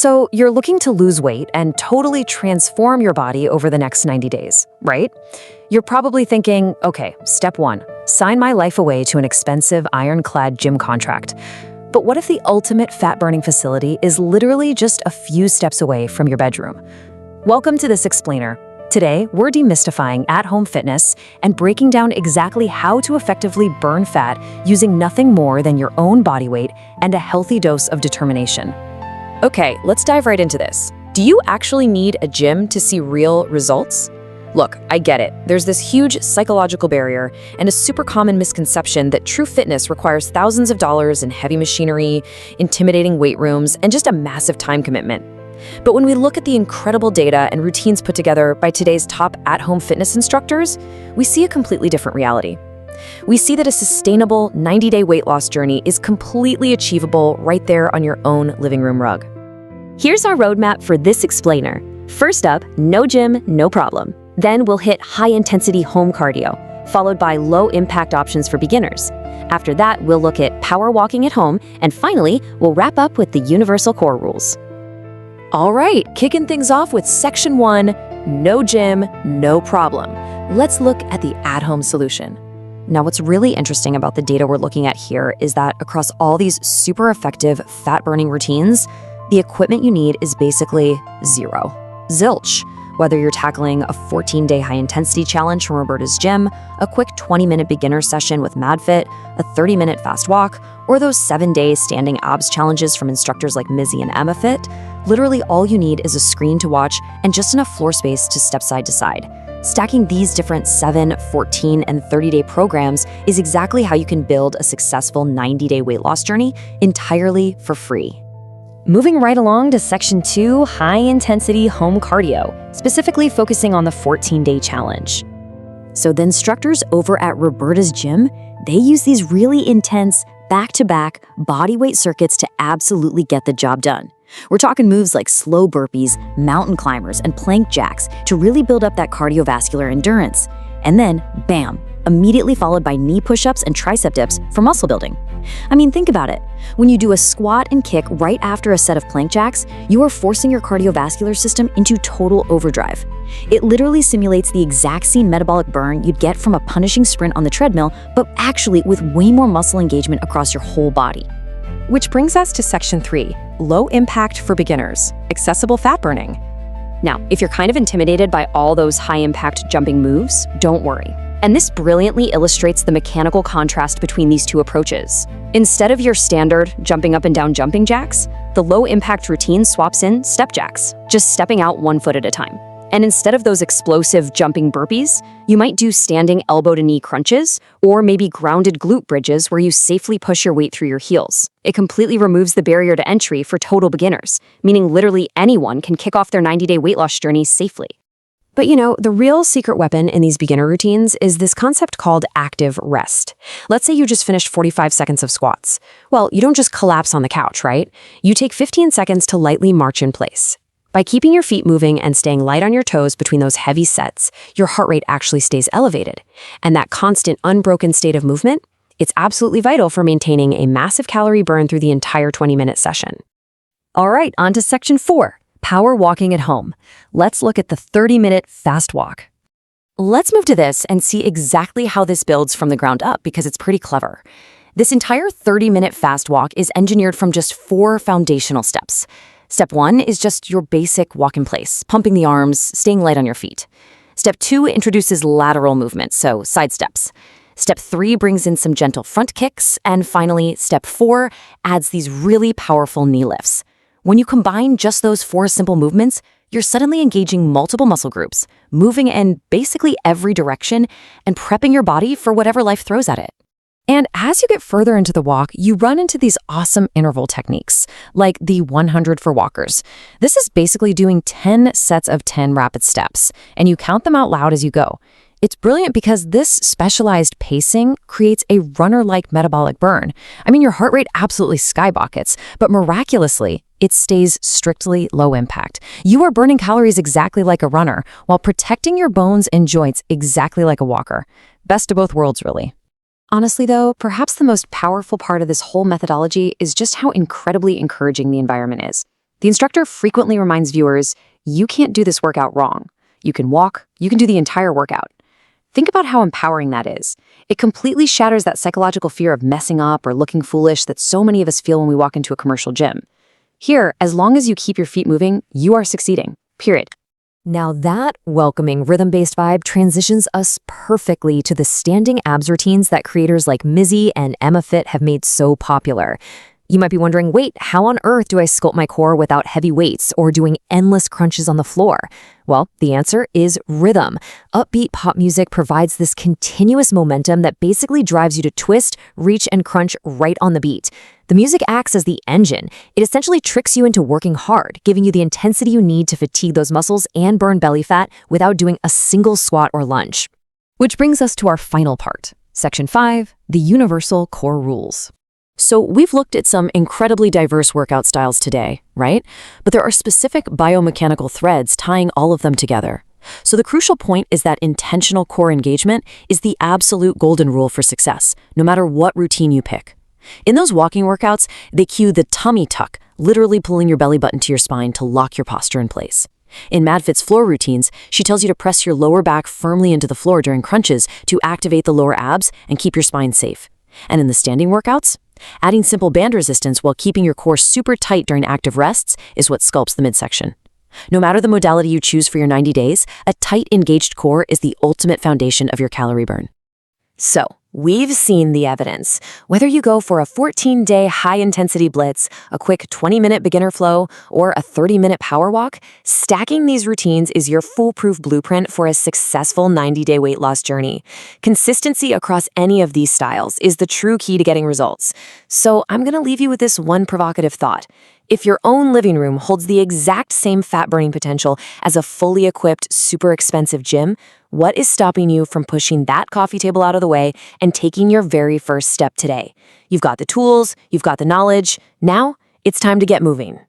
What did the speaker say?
So you're looking to lose weight and totally transform your body over the next 90 days, right? You're probably thinking, okay, step one, sign my life away to an expensive ironclad gym contract. But what if the ultimate fat-burning facility is literally just a few steps away from your bedroom? Welcome to This Explainer. Today, we're demystifying at-home fitness and breaking down exactly how to effectively burn fat using nothing more than your own body weight and a healthy dose of determination. Okay, let's dive right into this. Do you actually need a gym to see real results? Look, I get it. There's this huge psychological barrier and a super common misconception that true fitness requires thousands of dollars in heavy machinery, intimidating weight rooms, and just a massive time commitment. But when we look at the incredible data and routines put together by today's top at-home fitness instructors, we see a completely different reality. We see that a sustainable 90-day weight loss journey is completely achievable right there on your own living room rug. Here's our roadmap for This Explainer. First up, no gym, no problem. Then we'll hit high-intensity home cardio, followed by low-impact options for beginners. After that, we'll look at power walking at home, and finally, we'll wrap up with the universal core rules. All right, kicking things off with Section 1, no gym, no problem. Let's look at the at-home solution. Now, what's really interesting about the data we're looking at here is that across all these super effective fat-burning routines, the equipment you need is basically zero. Zilch. Whether you're tackling a 14-day high-intensity challenge from Roberta's Gym, a quick 20-minute beginner session with MadFit, a 30-minute fast walk, or those 7-day standing abs challenges from instructors like Mizzy and EmmaFit, literally all you need is a screen to watch and just enough floor space to step side to side. Stacking these different 7, 14, and 30-day programs is exactly how you can build a successful 90-day weight loss journey entirely for free. Moving right along to Section 2, high-intensity home cardio, specifically focusing on the 14-day challenge. So the instructors over at Roberta's Gym, they use these really intense, back-to-back bodyweight circuits to absolutely get the job done. We're talking moves like slow burpees, mountain climbers, and plank jacks to really build up that cardiovascular endurance. And then, bam, immediately followed by knee push-ups and tricep dips for muscle building. I mean, think about it. When you do a squat and kick right after a set of plank jacks, you are forcing your cardiovascular system into total overdrive. It literally simulates the exact same metabolic burn you'd get from a punishing sprint on the treadmill, but actually with way more muscle engagement across your whole body. Which brings us to Section 3, low impact for beginners, accessible fat burning. Now, if you're kind of intimidated by all those high-impact jumping moves, don't worry. And this brilliantly illustrates the mechanical contrast between these two approaches. Instead of your standard jumping up and down jumping jacks, the low-impact routine swaps in step jacks, just stepping out 1 foot at a time. And instead of those explosive jumping burpees, you might do standing elbow-to-knee crunches, or maybe grounded glute bridges where you safely push your weight through your heels. It completely removes the barrier to entry for total beginners, meaning literally anyone can kick off their 90-day weight loss journey safely. But you know, the real secret weapon in these beginner routines is this concept called active rest. Let's say you just finished 45 seconds of squats. Well, you don't just collapse on the couch, right? You take 15 seconds to lightly march in place. By keeping your feet moving and staying light on your toes between those heavy sets, your heart rate actually stays elevated. And that constant, unbroken state of movement, it's absolutely vital for maintaining a massive calorie burn through the entire 20-minute session. All right, on to Section 4. Power walking at home. Let's look at the 30-minute fast walk. Let's move to this and see exactly how this builds from the ground up because it's pretty clever. This entire 30-minute fast walk is engineered from just 4 foundational steps. Step 1 is just your basic walk in place, pumping the arms, staying light on your feet. Step 2 introduces lateral movements, so side steps. Step 3 brings in some gentle front kicks, and finally, Step 4 adds these really powerful knee lifts. When you combine just those 4 simple movements, you're suddenly engaging multiple muscle groups, moving in basically every direction, and prepping your body for whatever life throws at it. And as you get further into the walk, you run into these awesome interval techniques, like the 100 for walkers. This is basically doing 10 sets of 10 rapid steps, and you count them out loud as you go. It's brilliant because this specialized pacing creates a runner-like metabolic burn. I mean, your heart rate absolutely skyrockets, but miraculously, it stays strictly low impact. You are burning calories exactly like a runner, while protecting your bones and joints exactly like a walker. Best of both worlds, really. Honestly, though, perhaps the most powerful part of this whole methodology is just how incredibly encouraging the environment is. The instructor frequently reminds viewers, you can't do this workout wrong. You can walk, you can do the entire workout. Think about how empowering that is. It completely shatters that psychological fear of messing up or looking foolish that so many of us feel when we walk into a commercial gym. Here, as long as you keep your feet moving, you are succeeding. Period. Now that welcoming rhythm-based vibe transitions us perfectly to the standing abs routines that creators like Mizzy and Emma Fit have made so popular. You might be wondering, wait, how on earth do I sculpt my core without heavy weights or doing endless crunches on the floor? Well, the answer is rhythm. Upbeat pop music provides this continuous momentum that basically drives you to twist, reach, and crunch right on the beat. The music acts as the engine. It essentially tricks you into working hard, giving you the intensity you need to fatigue those muscles and burn belly fat without doing a single squat or lunge. Which brings us to our final part, Section 5, the Universal Core Rules. So we've looked at some incredibly diverse workout styles today, right? But there are specific biomechanical threads tying all of them together. So the crucial point is that intentional core engagement is the absolute golden rule for success, no matter what routine you pick. In those walking workouts, they cue the tummy tuck, literally pulling your belly button to your spine to lock your posture in place. In MadFit's floor routines, she tells you to press your lower back firmly into the floor during crunches to activate the lower abs and keep your spine safe. And in the standing workouts, adding simple band resistance while keeping your core super tight during active rests is what sculpts the midsection. No matter the modality you choose for your 90 days, a tight, engaged core is the ultimate foundation of your calorie burn. So, we've seen the evidence. Whether you go for a 14-day high-intensity blitz, a quick 20-minute beginner flow, or a 30-minute power walk, stacking these routines is your foolproof blueprint for a successful 90-day weight loss journey. Consistency across any of these styles is the true key to getting results. So I'm going to leave you with this one provocative thought. If your own living room holds the exact same fat-burning potential as a fully equipped, super expensive gym, what is stopping you from pushing that coffee table out of the way and taking your very first step today? You've got the tools, you've got the knowledge. Now, it's time to get moving.